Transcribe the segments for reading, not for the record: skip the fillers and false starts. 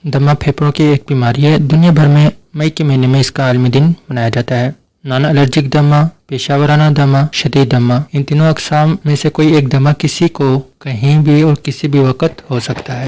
दमा फेफड़ों की एक बीमारी है। दुनिया भर में मई के महीने में इसका आलमी दिन मनाया जाता है। नॉन एलर्जिक दमा, पेशावराना दमा, शदीद दमा, इन तीनों अक़साम में से कोई एक दमा किसी को कहीं भी और किसी भी वक्त हो सकता है।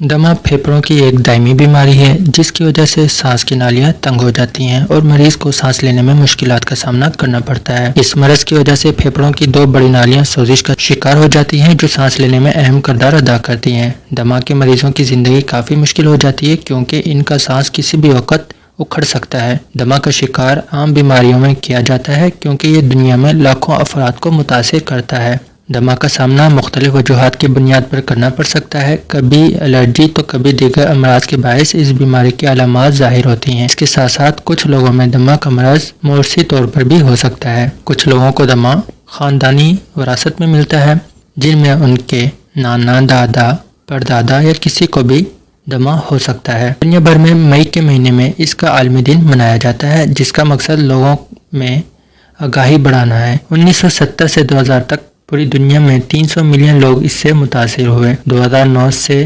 दमा फेफड़ों की एक दायमी बीमारी है जिसकी वजह से सांस की नालियां तंग हो जाती हैं और मरीज को सांस लेने में मुश्किलात का सामना करना पड़ता है। इस मरज की वजह से फेफड़ों की दो बड़ी नालियां सोजिश का शिकार हो जाती हैं जो सांस लेने में अहम किरदार अदा करती हैं। दमा के मरीजों की जिंदगी काफ़ी मुश्किल हो जाती है क्योंकि इनका सांस किसी भी वक्त उखड़ सकता है। दमा का शिकार आम बीमारियों में किया जाता है क्योंकि ये दुनिया में लाखों अफराद को मुतासिर करता है। दमा का सामना मुख्तलिफ वजूहात की बुनियाद पर करना पड़ सकता है। कभी एलर्जी तो कभी दीगर अमराज के बायस इस बीमारी की अलामात ज़ाहिर होती हैं। इसके साथ साथ कुछ लोगों में दमा का मरज़ मौरसी तौर पर भी हो सकता है। कुछ लोगों को दमा ख़ानदानी वरासत में मिलता है जिनमें उनके नाना, दादा, परदादा या किसी को भी दमा हो सकता है। दुनिया भर में मई के महीने में इसका आलमी दिन मनाया जाता है जिसका मकसद लोगों में आगाही बढ़ाना है। 1970 से 2000 तक पूरी दुनिया में 300 मिलियन लोग इससे मुतासिर हुए। 2009 से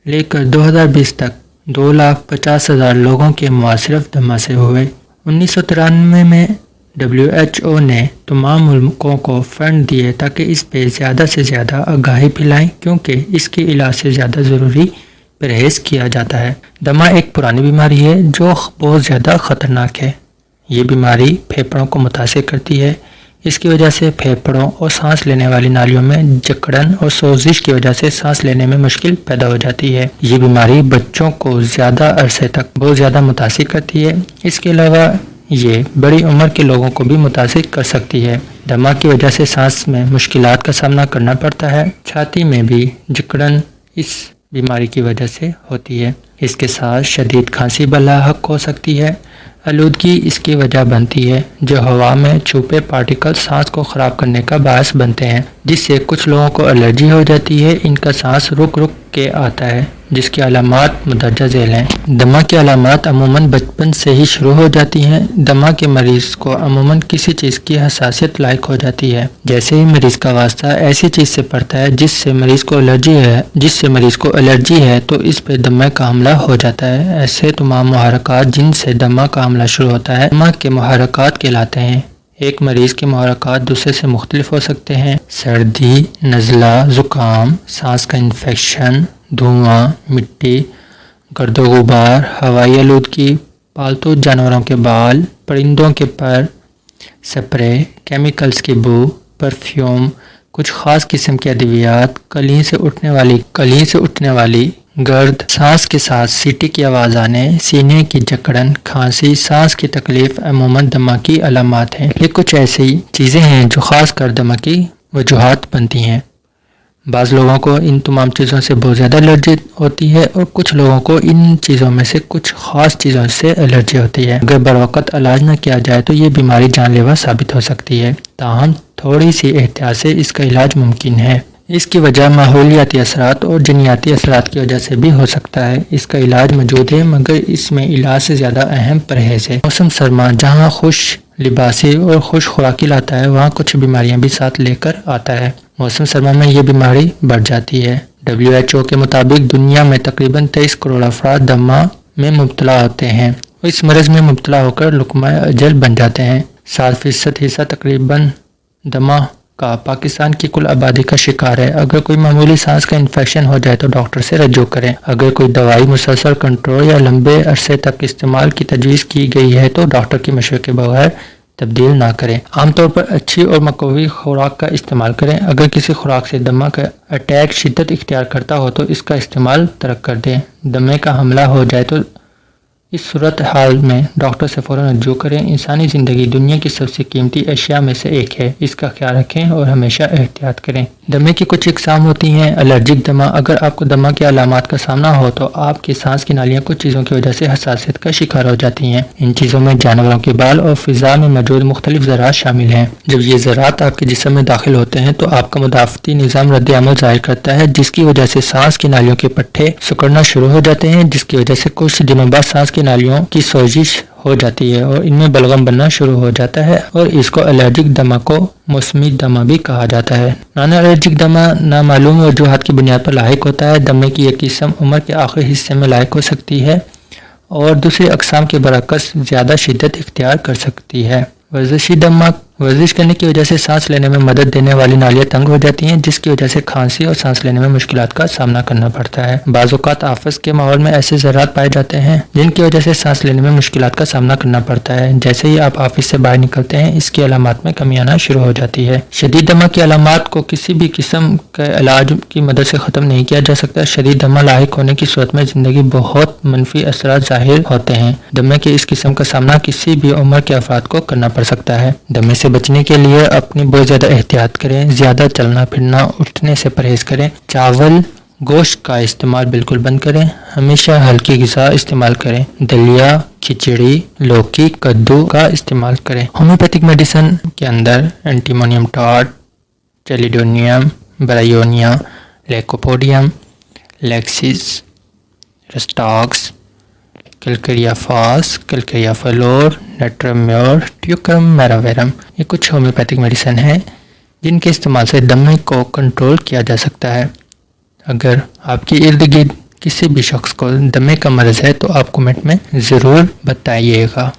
लेकर 2020 तक 2,50,000 लोगों के मौत सिर्फ दमा से हुए। 1993 में WHO ने तमाम मुल्कों को फंड दिए ताकि इस पे ज़्यादा से ज़्यादा आगाही फैलाएं क्योंकि इसके इलाज से ज़्यादा ज़रूरी परहेज़ किया जाता है। दमा एक पुरानी बीमारी है जो बहुत ज़्यादा ख़तरनाक है। ये बीमारी फेफड़ों को मुतासिर करती है। इसकी वजह से फेफड़ों और सांस लेने वाली नालियों में जकड़न और सोजिश की वजह से सांस लेने में मुश्किल पैदा हो जाती है। ये बीमारी बच्चों को ज़्यादा अरसे तक बहुत ज़्यादा मुतासिर करती है। इसके अलावा ये बड़ी उम्र के लोगों को भी मुतासिर कर सकती है। दमा की वजह से सांस में मुश्किलात का सामना करना पड़ता है। छाती में भी जकड़न इस बीमारी की वजह से होती है। इसके साथ शदीद खांसी बलाहक हो सकती है। आलूदगी इसकी वजह बनती है जो हवा में छुपे पार्टिकल सांस को ख़राब करने का बायस बनते हैं जिससे कुछ लोगों को एलर्जी हो जाती है। इनका सांस रुक रुक के आता है जिसकी अलामात मुदर्जा झेल हैं। दमा की अलामात अमूमन बचपन से ही शुरू हो जाती हैं। दमा के मरीज़ को अमूमन किसी चीज़ की हसासियत लायक हो जाती है। जैसे ही मरीज़ का वास्ता ऐसी चीज़ से पड़ता है जिससे मरीज़ को एलर्जी है तो इस पर दमा का हमला हो जाता है। ऐसे तमाम मुहर्रकात जिनसे दमा का हमला शुरू होता है दमा के मुहर्रकात कहलाते हैं। एक मरीज़ के मुहर्रकात दूसरे से मुख्तलिफ हो सकते हैं। सर्दी, नज़ला, ज़ुकाम, सांस का इन्फेक्शन, धुआं, मिट्टी, गर्दो गुबार, हवाई आलूदगी, पालतू जानवरों के बाल, परिंदों के पर, स्प्रे, केमिकल्स की बू, परफ्यूम, कुछ ख़ास किस्म के अद्वियात, कलीं से उठने वाली गर्द, सांस के साथ सीटी की आवाज़ आने, सीने की जकड़न, खांसी, सांस की तकलीफ अमूमन दमा की अलामात हैं। ये कुछ ऐसी चीज़ें हैं जो ख़ास कर दमा की वजूहात बनती हैं। बाज़ लोगों को इन तमाम चीज़ों से बहुत ज़्यादा एलर्जी होती है और कुछ लोगों को इन चीज़ों में से कुछ ख़ास चीज़ों से एलर्जी होती है। अगर बरवक़्त इलाज न किया जाए तो ये बीमारी जानलेवा साबित हो सकती है। ताहम थोड़ी सी एहतियात से इसका इलाज मुमकिन है। इसकी वजह माहौलियाती असरात और जनियाती असरात की वजह से भी हो सकता है। इसका इलाज मौजूद है मगर इसमें इलाज से ज़्यादा अहम परहेज़ है। मौसम सरमा जहाँ खुश लिबासी और खुश खुराकी लाता है वहाँ कुछ बीमारियाँ भी साथ लेकर आता है। मौसम सरमा में ये बीमारी बढ़ जाती है। WHO के मुताबिक दुनिया में तकरीबन 23 करोड़ अफराद दमा में मुब्तला होते हैं और इस मरज़ में मुब्तला होकर लुक़मा अजल बन जाते हैं। 7% हिस्सा तकरीबन दमा का पाकिस्तान की कुल आबादी का शिकार है। अगर कोई मामूली सांस का इन्फेक्शन हो जाए तो डॉक्टर से रजू करें। अगर कोई दवाई मुसलसल कंट्रोल या लंबे अरसे तक इस्तेमाल की तजवीज़ की गई है तो डॉक्टर के मशवरे के बगैर तब्दील ना करें। आमतौर पर अच्छी और मकवी खुराक का इस्तेमाल करें। अगर किसी खुराक से दमा का अटैक शिद्दत इख्तियार करता हो तो इसका इस्तेमाल तर्क कर दें। दमे का हमला हो जाए तो इस सूरत हाल में डॉक्टर से फ़ौरन रजू करें। इंसानी ज़िंदगी दुनिया की सबसे कीमती अशिया में से एक है। इसका ख्याल रखें और हमेशा एहतियात करें। दमे की कुछ इकसाम होती हैं। एलर्जिक दमा, अगर आपको दमा के अलामात का सामना हो तो आपकी सांस की नालियाँ कुछ चीज़ों की वजह से हसासियत का शिकार हो जाती हैं। इन चीज़ों में जानवरों के बाल और फ़िज़ा में मौजूद मुख्तलिफ ज़रात शामिल हैं। जब ये ज़रात आपके जिस्म में दाखिल होते हैं तो आपका मुदाफ़ती निज़ाम रद्द अमल ज़ाहिर करता है जिसकी वजह से सांस की नालियों के पट्टे सिकुड़ना शुरू हो जाते हैं जिसकी वजह से कुछ दिनों बाद सांस की नालियों की सोजिश ہو جاتی ہے اور ان میں بلغم بننا شروع ہو جاتا ہے اور اس کو الرجک دمہ کو موسمی دمہ بھی کہا جاتا ہے۔ نان الرجک دمہ نامعلوم وجوہات کی بنیاد پر لاحق ہوتا ہے۔ دمے کی ایک قسم عمر کے آخری حصے میں لاحق ہو سکتی ہے اور دوسری اقسام کے برعکس زیادہ شدت اختیار کر سکتی ہے۔ ورزشی دمہ ورزش کرنے کی وجہ سے سانس لینے میں مدد دینے والی نالیاں تنگ ہو جاتی ہیں، جس کی وجہ سے کھانسی اور سانس لینے میں مشکلات کا سامنا کرنا پڑتا ہے۔ بعض اوقات آفس کے ماحول میں ایسے ذرات پائے جاتے ہیں جن کی وجہ سے سانس لینے میں مشکلات کا سامنا کرنا پڑتا ہے۔ جیسے ہی آپ آفس سے باہر نکلتے ہیں، اس کی علامات میں کمی آنا شروع ہو جاتی ہے۔ شدید دمہ کی علامات کو کسی بھی قسم کے علاج کی مدد سے ختم نہیں کیا جا سکتا۔ شدید دمہ لاحق ہونے کی صورت میں زندگی بہت منفی اثرات ظاہر ہوتے ہیں۔ دمے کے اس قسم کا سامنا کسی بھی عمر کے افراد کو کرنا پڑ سکتا ہے۔ دمے سے بچنے کے لیے اپنی بہت زیادہ احتیاط کریں، زیادہ چلنا پھرنا اٹھنے سے پرہیز کریں، چاول گوشت کا استعمال بالکل بند کریں، ہمیشہ ہلکی غذا استعمال کریں، دلیا، کھچڑی، لوکی، کدو کا استعمال کریں۔ ہومیوپیتھک میڈیسن کے اندر اینٹیمونیم ٹاڈ، چیلیڈونیم، برائیونیا، لیکوپوڈیم، لیکسس، رسٹاکس، کیلکریا فاس، کیلکریا فلور، نیٹرمیور، ٹیوکرم میراویرم، یہ کچھ ہومیوپیتھک میڈیسن ہیں جن کے استعمال سے دمے کو کنٹرول کیا جا سکتا ہے۔ اگر آپ کے ارد گرد کسی بھی شخص کو دمے کا مرض ہے تو آپ کمنٹ میں ضرور بتائیے گا۔